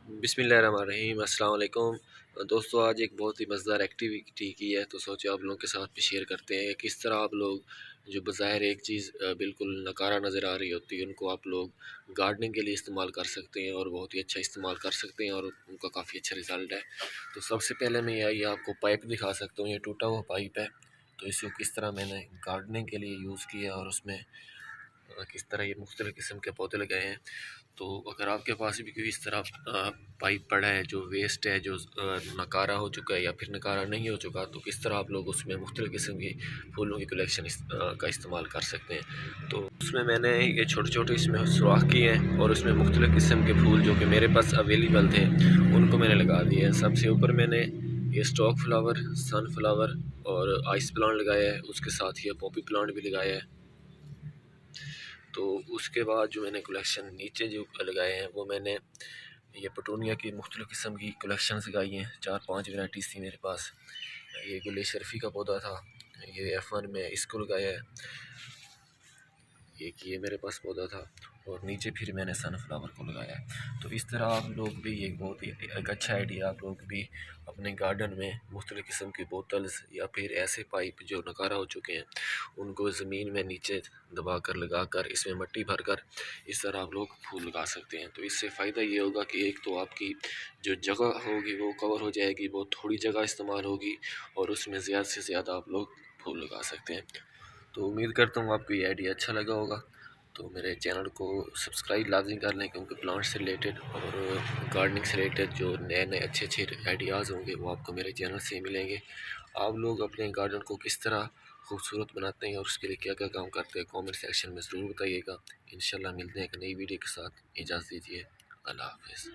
बिस्मिल्लाहिर्रहमानिर्रहीम अस्सलाम वालेकुम। दोस्तों, आज एक बहुत ही मज़ेदार एक्टिविटी की है तो सोचे आप लोगों के साथ भी शेयर करते हैं। किस तरह आप लोग जो बज़ाहिर एक चीज़ बिल्कुल नकारा नज़र आ रही होती है उनको आप लोग गार्डनिंग के लिए इस्तेमाल कर सकते हैं और बहुत ही अच्छा इस्तेमाल कर सकते हैं और उनका काफ़ी अच्छा रिज़ल्ट है। तो सबसे पहले मैं ये आपको पाइप दिखा सकता हूँ। ये टूटा हुआ पाइप है, तो इसको किस तरह मैंने गार्डनिंग के लिए यूज़ किया और उसमें किस तरह ये मुख्तलिफ़ किस्म के पौधे लगाए हैं। तो अगर आपके पास भी कोई इस तरह पाइप पड़ा है जो वेस्ट है, जो नकारा हो चुका है या फिर नकारा नहीं हो चुका, तो किस तरह आप लोग उसमें मुख्तलिफ़ किस्म की फूलों की कलेक्शन का इस्तेमाल कर सकते हैं। तो उसमें मैंने ये छोटे छोटे इसमें सुराख किए हैं और उसमें मुख्तलिफ़ किस्म के फूल जो कि मेरे पास अवेलेबल थे उनको मैंने लगा दिए हैं। सबसे ऊपर मैंने ये स्टॉक फ्लावर, सनफ्लावर और आइस प्लांट लगाया है, उसके साथ ये पॉपी प्लांट भी लगाया है। तो उसके बाद जो मैंने कलेक्शन नीचे जो लगाए हैं वो मैंने ये पटूनिया की मुख्तलिफ़ किस्म की कलेक्शंस लगाई हैं। 4-5 वैराइटीज़ थी मेरे पास। ये गुल शर्फ़ी का पौधा था, ये F1 में इसको लगाया है। एक ये मेरे पास पौधा था और नीचे फिर मैंने सनफ्लावर को लगाया है। तो इस तरह आप लोग भी एक बहुत ही एक अच्छा आइडिया, आप लोग भी अपने गार्डन में मुख्तलिफ़ किस्म की बोतल्स या फिर ऐसे पाइप जो नकारा हो चुके हैं उनको ज़मीन में नीचे दबा कर लगा कर इसमें मिट्टी भर कर इस तरह आप लोग फूल लगा सकते हैं। तो इससे फ़ायदा ये होगा कि एक तो आपकी जो जगह होगी वो कवर हो जाएगी, बहुत थोड़ी जगह इस्तेमाल होगी और उसमें ज़्यादा से ज़्यादा आप लोग फूल लगा सकते हैं। तो उम्मीद करता हूँ आपको ये आइडिया अच्छा लगा होगा। तो मेरे चैनल को सब्सक्राइब लाजमी कर लें, क्योंकि प्लांट से रिलेटेड और गार्डनिंग से रिलेटेड जो नए नए अच्छे अच्छे आइडियाज़ होंगे वो आपको मेरे चैनल से मिलेंगे। आप लोग अपने गार्डन को किस तरह खूबसूरत बनाते हैं और उसके लिए क्या क्या काम करते हैं कमेंट सेक्शन में ज़रूर बताइएगा। इंशाल्लाह मिलते हैं एक नई वीडियो के साथ। इजाज़त दीजिए। अल्लाह हाफ़िज़।